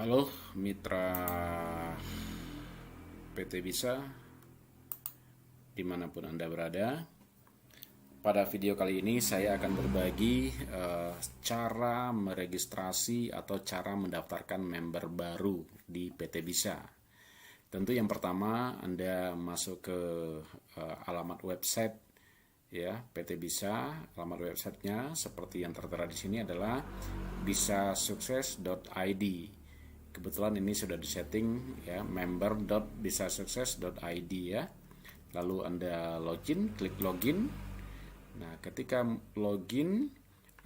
Halo mitra PT Bisa dimanapun Anda berada. Pada video kali ini saya akan berbagi cara meregistrasi atau cara mendaftarkan member baru di PT Bisa. Tentu yang pertama Anda masuk ke alamat website ya PT Bisa. Alamat websitenya seperti yang tertera di sini adalah bisasukses.id. Kebetulan ini sudah disetting ya, member.bisasukses.id ya. Lalu Anda login, klik login. Nah, ketika login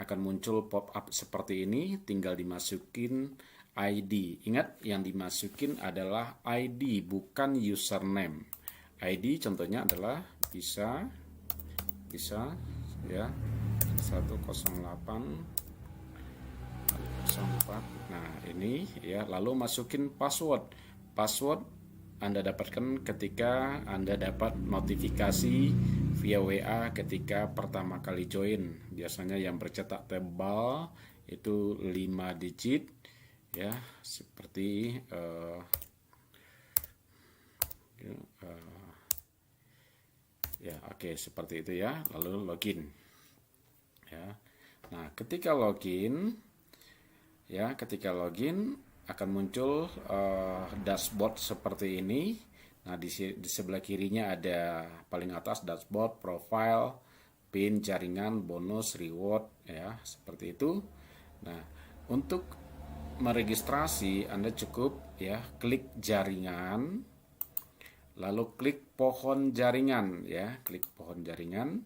akan muncul pop-up seperti ini, tinggal dimasukin ID. Ingat, yang dimasukin adalah ID, bukan username. ID contohnya adalah bisa ya 108 04. Nah, ini ya, lalu masukin password. Password Anda dapatkan ketika Anda dapat notifikasi via WA ketika pertama kali join. Biasanya yang bercetak tebal itu 5 digit ya, seperti seperti itu ya. Lalu login. Ya. Nah, ketika login akan muncul dashboard seperti ini. Nah, di sebelah kirinya ada paling atas dashboard, profile, pin, jaringan, bonus, reward ya, seperti itu. Nah, untuk meregistrasi Anda cukup ya klik jaringan, lalu klik pohon jaringan ya, klik pohon jaringan.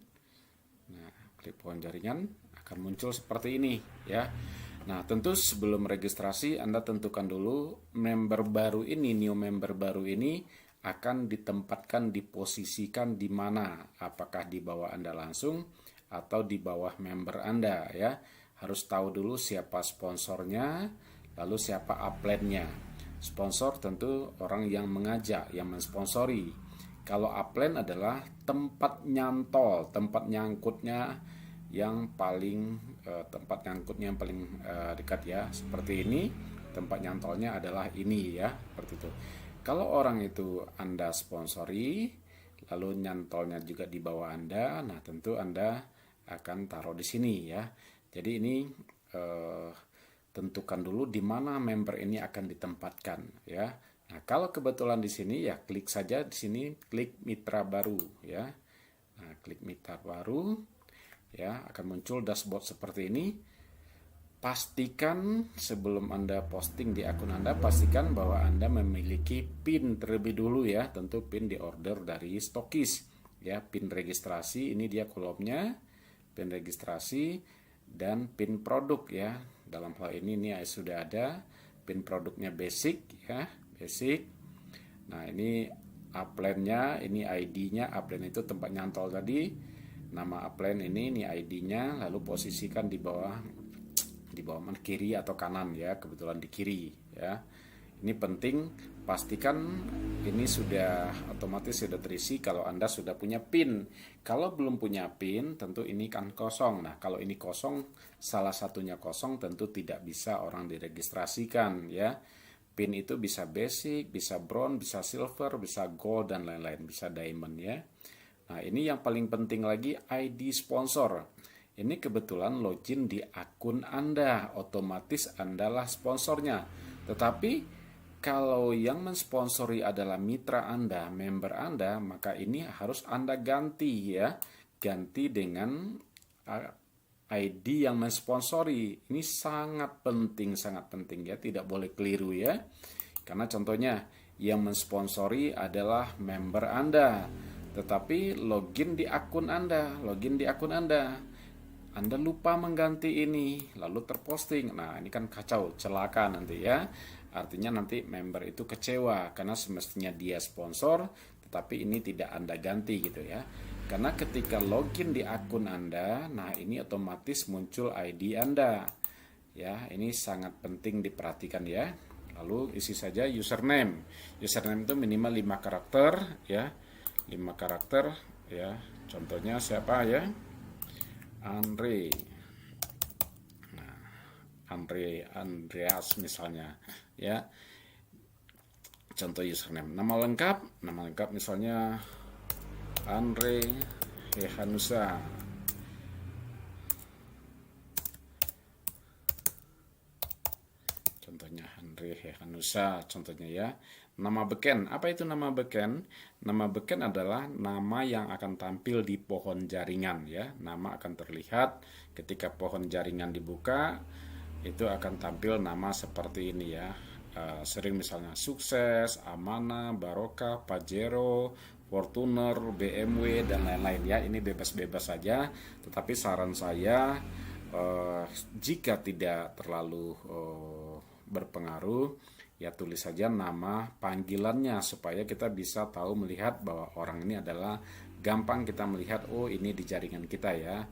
Nah, klik pohon jaringan akan muncul seperti ini ya. Nah, tentu sebelum registrasi Anda tentukan dulu member baru ini, new member baru ini akan ditempatkan, diposisikan di mana? Apakah di bawah Anda langsung atau di bawah member Anda ya? Harus tahu dulu siapa sponsornya, lalu siapa upline-nya. Sponsor tentu orang yang mengajak, yang mensponsori. Kalau upline adalah tempat nyantol, tempat nyangkutnya yang paling dekat ya, seperti ini. Tempat nyantolnya adalah ini ya, seperti itu. Kalau orang itu Anda sponsori, lalu nyantolnya juga di bawah Anda, nah tentu Anda akan taruh di sini ya. Jadi ini tentukan dulu di mana member ini akan ditempatkan ya. Nah, kalau kebetulan di sini ya klik saja di sini, klik mitra baru ya. Nah, klik mitra baru ya, akan muncul dashboard seperti ini. Pastikan sebelum Anda posting di akun Anda, pastikan bahwa Anda memiliki PIN terlebih dulu ya. Tentu PIN diorder dari stokis ya. PIN registrasi ini dia kolomnya, PIN registrasi dan PIN produk ya. Dalam hal ini sudah ada PIN produknya basic ya, basic. Nah, ini upline-nya, ini ID-nya. Upline itu tempat nyantol tadi. Nama upline ini ID-nya, lalu posisikan di bawah mana, kiri atau kanan ya, kebetulan di kiri ya. Ini penting, pastikan ini sudah otomatis sudah terisi kalau Anda sudah punya PIN. Kalau belum punya PIN, tentu ini kan kosong. Nah, kalau ini kosong, salah satunya kosong, tentu tidak bisa orang diregistrasikan ya. PIN itu bisa basic, bisa bronze, bisa silver, bisa gold dan lain-lain, bisa diamond ya. Nah, ini yang paling penting lagi, ID sponsor. Ini kebetulan login di akun Anda, otomatis Andalah sponsornya. Tetapi kalau yang mensponsori adalah mitra Anda, member Anda, maka ini harus Anda ganti ya. Ganti dengan ID yang mensponsori. Ini sangat penting ya, tidak boleh keliru ya. Karena contohnya yang mensponsori adalah member Anda, tetapi login di akun Anda, Anda lupa mengganti ini, lalu terposting. Nah, ini kan kacau, celaka nanti ya. Artinya nanti member itu kecewa karena semestinya dia sponsor, tetapi ini tidak Anda ganti gitu ya. Karena ketika login di akun Anda, nah ini otomatis muncul ID Anda. Ya, ini sangat penting diperhatikan ya. Lalu isi saja username. Username itu minimal 5 karakter ya. 5 karakter ya. Contohnya siapa ya? Andre. Nah, Andreas misalnya, ya. Contoh username. Nama lengkap misalnya Andre Hehanusa. Contohnya Andre Hehanusa, contohnya ya. Nama beken, apa itu nama beken? Nama beken adalah nama yang akan tampil di pohon jaringan ya. Nama akan terlihat ketika pohon jaringan dibuka, itu akan tampil nama seperti ini ya. Sering misalnya sukses, amanah, barokah, pajero, Fortuner, BMW dan lain-lain ya. Ini bebas-bebas saja, tetapi saran saya jika tidak terlalu berpengaruh, ya tulis saja nama panggilannya supaya kita bisa tahu melihat bahwa orang ini adalah gampang kita melihat, oh ini di jaringan kita ya.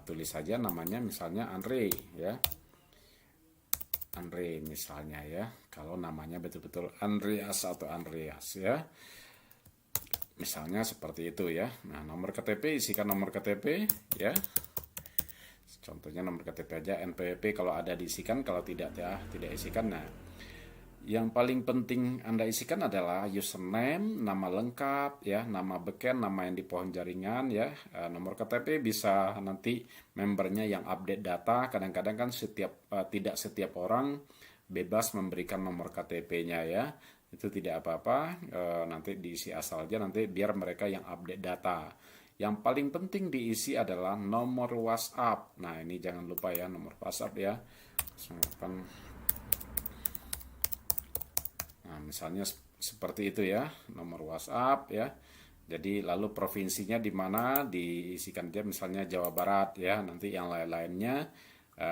Tulis saja namanya misalnya Andre ya. Andre misalnya ya. Kalau namanya betul-betul Andreas atau Andreas ya. Misalnya seperti itu ya. Nah, nomor KTP isikan nomor KTP ya. Contohnya nomor KTP aja, NPWP kalau ada diisikan, kalau tidak ya tidak isikan. Nah, yang paling penting Anda isikan adalah username, nama lengkap ya, nama beken, nama yang di pohon jaringan ya. Nomor KTP bisa nanti membernya yang update data. Kadang-kadang kan tidak setiap orang bebas memberikan nomor KTP-nya ya. Itu tidak apa-apa, nanti diisi asal aja, nanti biar mereka yang update data. Yang paling penting diisi adalah nomor WhatsApp. Nah, ini jangan lupa ya, nomor WhatsApp ya. Nah, misalnya seperti itu ya, nomor WhatsApp ya. Jadi lalu provinsinya di mana diisikan dia, misalnya Jawa Barat ya. Nanti yang lain-lainnya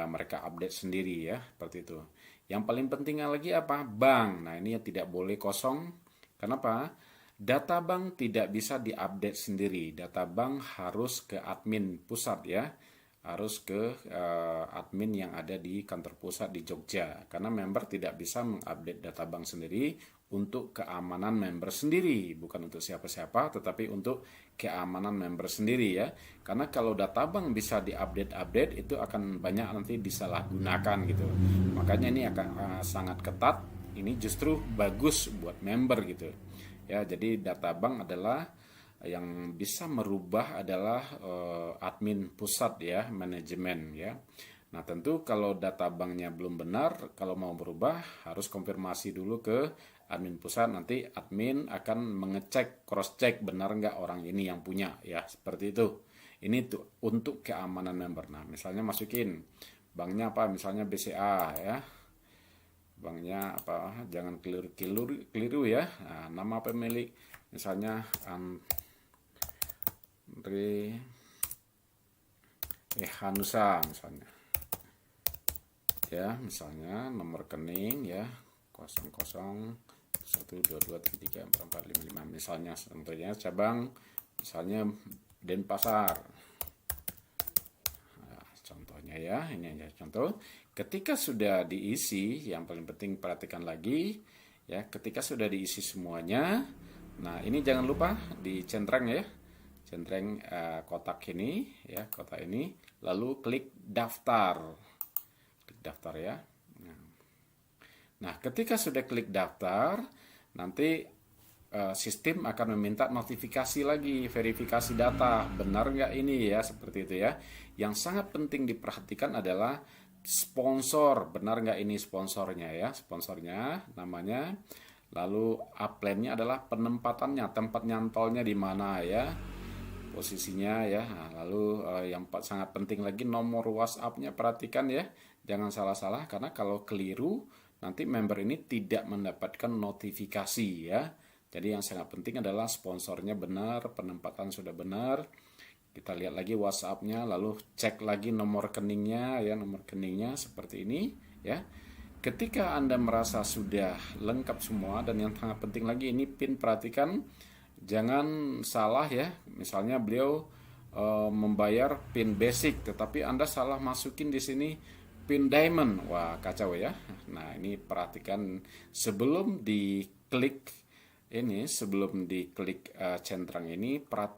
mereka update sendiri ya, seperti itu. Yang paling pentingnya lagi apa? Bank. Nah, ini tidak boleh kosong. Kenapa? Data bank tidak bisa diupdate sendiri. Data bank harus ke admin pusat ya. Harus ke admin yang ada di kantor pusat di Jogja. Karena member tidak bisa mengupdate data bank sendiri untuk keamanan member sendiri. Bukan untuk siapa-siapa, tetapi untuk keamanan member sendiri ya. Karena kalau data bank bisa diupdate-update, itu akan banyak nanti disalahgunakan gitu. Makanya ini akan sangat ketat. Ini justru bagus buat member gitu. Ya, jadi data bank adalah yang bisa merubah adalah admin pusat ya, manajemen ya. Nah, tentu kalau data banknya belum benar, kalau mau berubah harus konfirmasi dulu ke admin pusat. Nanti admin akan mengecek, cross check benar nggak orang ini yang punya ya, seperti itu. Ini tuh untuk keamanan member. Nah, misalnya masukin banknya apa, misalnya BCA ya. Banknya apa, jangan keliru ya. Nah, nama pemilik misalnya Andre Hehanusa misalnya ya, misalnya nomor rekening ya 0012234455 misalnya, contohnya cabang misalnya Denpasar. Nah, contohnya ya, ini aja contoh. Ketika sudah diisi, yang paling penting perhatikan lagi ya, ketika sudah diisi semuanya, nah ini jangan lupa dicentreng ya, centreng kotak ini ya, kotak ini, lalu klik daftar ya. Nah, ketika sudah klik daftar, nanti sistem akan meminta notifikasi lagi, verifikasi data, benar nggak ini ya, seperti itu ya. Yang sangat penting diperhatikan adalah sponsor, benar nggak ini sponsornya ya, sponsornya namanya, lalu upline-nya adalah penempatannya, tempat nyantolnya di mana ya, posisinya ya. Nah, lalu yang sangat penting lagi nomor WhatsApp-nya, perhatikan ya, jangan salah-salah, karena kalau keliru nanti member ini tidak mendapatkan notifikasi ya. Jadi yang sangat penting adalah sponsornya benar, penempatan sudah benar. Kita lihat lagi WhatsApp-nya, lalu cek lagi nomor rekeningnya ya, nomor rekeningnya seperti ini ya. Ketika Anda merasa sudah lengkap semua, dan yang sangat penting lagi ini PIN, perhatikan jangan salah ya. Misalnya beliau membayar PIN basic, tetapi Anda salah masukin di sini PIN diamond. Wah, kacau ya. Nah, ini perhatikan sebelum diklik centang ini, perhatikan